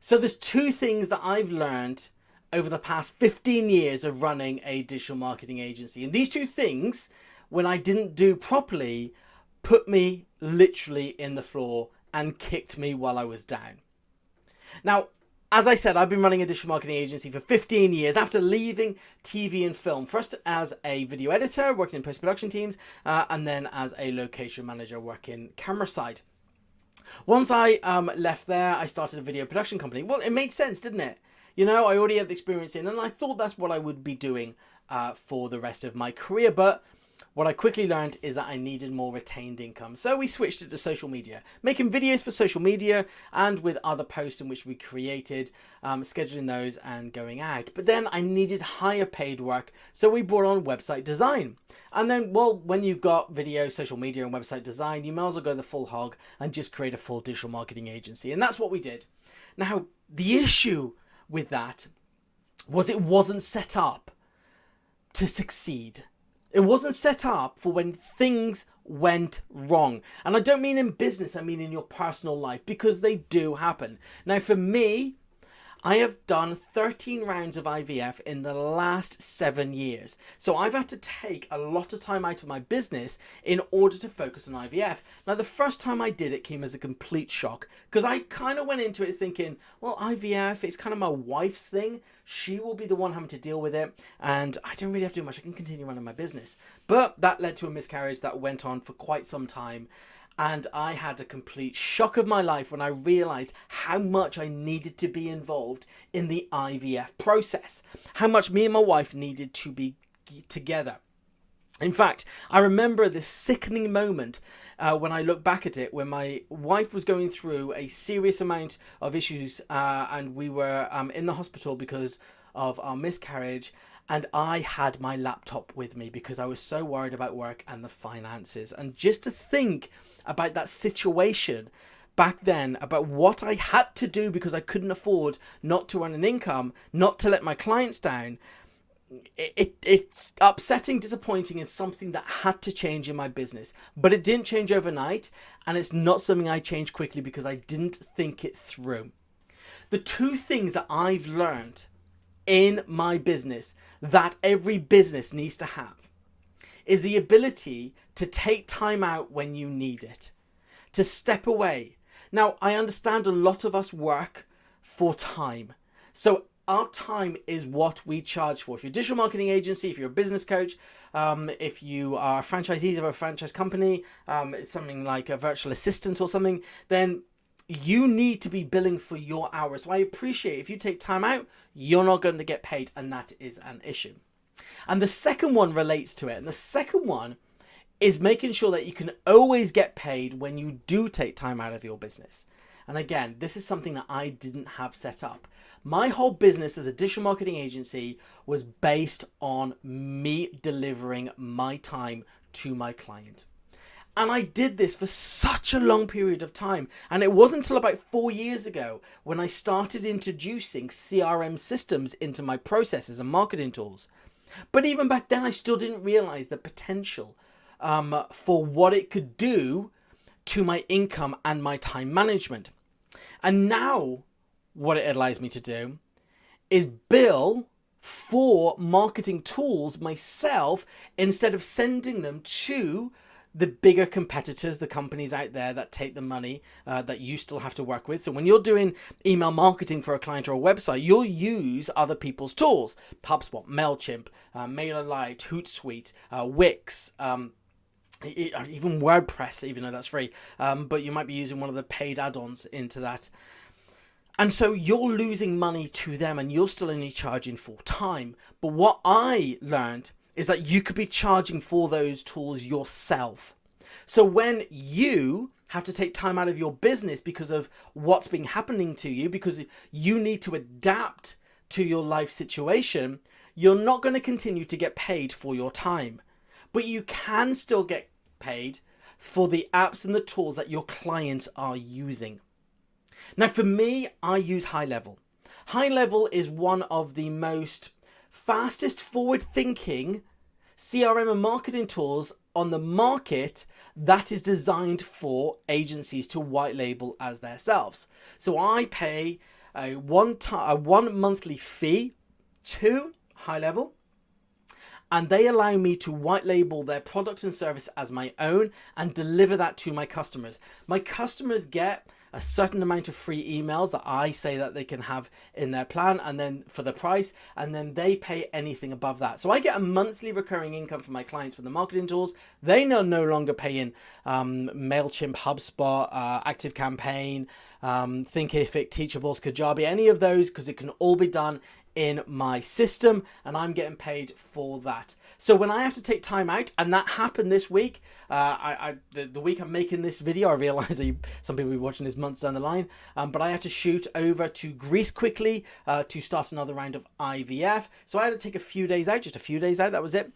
So there's two things that I've learned over the past 15 years of running a digital marketing agency. And these two things, when I didn't do properly, put me literally in the floor and kicked me while I was down. Now, as I said, I've been running a digital marketing agency for 15 years after leaving TV and film. First as a video editor, working in post-production teams, and then as a location manager working camera side. Once I left there, I started a video production company. Well, it made sense, didn't it? You know, I already had the experience in, and I thought that's what I would be doing for the rest of my career. But what I quickly learned is that I needed more retained income. So we switched it to social media, making videos for social media and with other posts in which we created, scheduling those and going out. But then I needed higher paid work. So we brought on website design. And then, well, when you've got video, social media and website design, you might as well go the full hog and just create a full digital marketing agency. And that's what we did. Now, the issue with that was it wasn't set up to succeed. It wasn't set up for when things went wrong. And I don't mean in business, I mean in your personal life, because they do happen. Now, for me, I have done 13 rounds of IVF in the last 7 years. So I've had to take a lot of time out of my business in order to focus on IVF. Now, the first time I did it came as a complete shock because I kind of went into it thinking, well, IVF, it's kind of my wife's thing. She will be the one having to deal with it. And I don't really have to do much. I can continue running my business. But that led to a miscarriage that went on for quite some time. And I had a complete shock of my life when I realized how much I needed to be involved in the IVF process, how much me and my wife needed to be together. In fact, I remember this sickening moment when I look back at it, when my wife was going through a serious amount of issues and we were in the hospital because of our miscarriage. And I had my laptop with me because I was so worried about work and the finances. And just to think about that situation back then, about what I had to do because I couldn't afford not to earn an income, not to let my clients down, it's upsetting, disappointing, and something that had to change in my business. But it didn't change overnight, and it's not something I changed quickly because I didn't think it through. The two things that I've learned in my business that every business needs to have is the ability to take time out when you need it, to step away. Now, I understand a lot of us work for time. So our time is what we charge for. If you're a digital marketing agency, if you're a business coach, if you are franchisees of a franchise company, something like a virtual assistant or something, then you need to be billing for your hours. So I appreciate if you take time out, you're not going to get paid, and that is an issue. And the second one relates to it. And the second one is making sure that you can always get paid when you do take time out of your business. And again, this is something that I didn't have set up. My whole business as a digital marketing agency was based on me delivering my time to my client. And I did this for such a long period of time. And it wasn't until about 4 years ago when I started introducing CRM systems into my processes and marketing tools. But even back then, I still didn't realize the potential for what it could do to my income and my time management. And now what it allows me to do is bill for marketing tools myself instead of sending them to the bigger competitors, the companies out there that take the money that you still have to work with. So when you're doing email marketing for a client or a website, you'll use other people's tools. HubSpot, MailChimp, MailerLite, Hootsuite, Wix, even WordPress, even though that's free. But you might be using one of the paid add-ons into that. And so you're losing money to them and you're still only charging for time. But what I learned is that you could be charging for those tools yourself. So when you have to take time out of your business because of what's been happening to you, because you need to adapt to your life situation, you're not going to continue to get paid for your time. But you can still get paid for the apps and the tools that your clients are using. Now, for me, I use HighLevel. HighLevel is one of the most fastest forward-thinking CRM and marketing tools on the market that is designed for agencies to white label as themselves. So I pay a one monthly fee to HighLevel, and they allow me to white label their products and service as my own and deliver that to my customers. My customers get a certain amount of free emails that I say that they can have in their plan, and then for the price, and then they pay anything above that. So I get a monthly recurring income from my clients for the marketing tools. They are no longer paying MailChimp, HubSpot, ActiveCampaign, Thinkific, Teachables, Kajabi, any of those, because it can all be done in my system, and I'm getting paid for that. So when I have to take time out, and that happened this week, the week I'm making this video, I realize that some people will be watching this months down the line, but I had to shoot over to Greece quickly to start another round of IVF. So I had to take a few days out, just a few days out, that was it.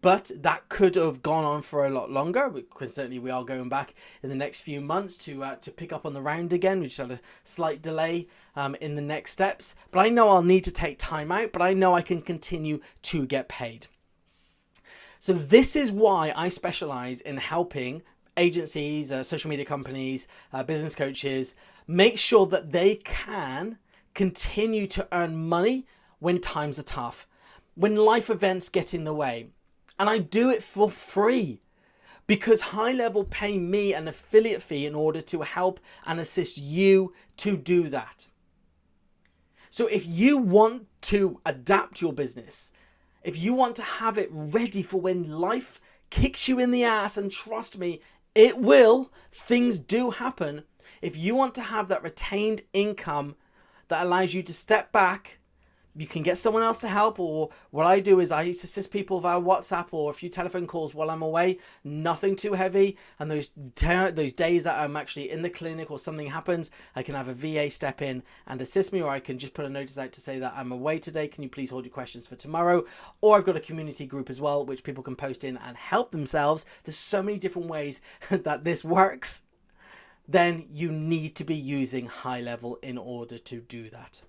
But that could have gone on for a lot longer. Coincidentally, we are going back in the next few months to pick up on the round again. We just had a slight delay in the next steps. But I know I'll need to take time out, but I know I can continue to get paid. So this is why I specialize in helping agencies, social media companies, business coaches, make sure that they can continue to earn money when times are tough, when life events get in the way. And I do it for free because HighLevel pay me an affiliate fee in order to help and assist you to do that. So if you want to adapt your business, if you want to have it ready for when life kicks you in the ass, and trust me, it will, things do happen. If you want to have that retained income that allows you to step back, you can get someone else to help, or what I do is I assist people via WhatsApp or a few telephone calls while I'm away, nothing too heavy. And those days that I'm actually in the clinic or something happens, I can have a VA step in and assist me, or I can just put a notice out to say that I'm away today. Can you please hold your questions for tomorrow? Or I've got a community group as well, which people can post in and help themselves. There's so many different ways that this works. Then you need to be using HighLevel in order to do that.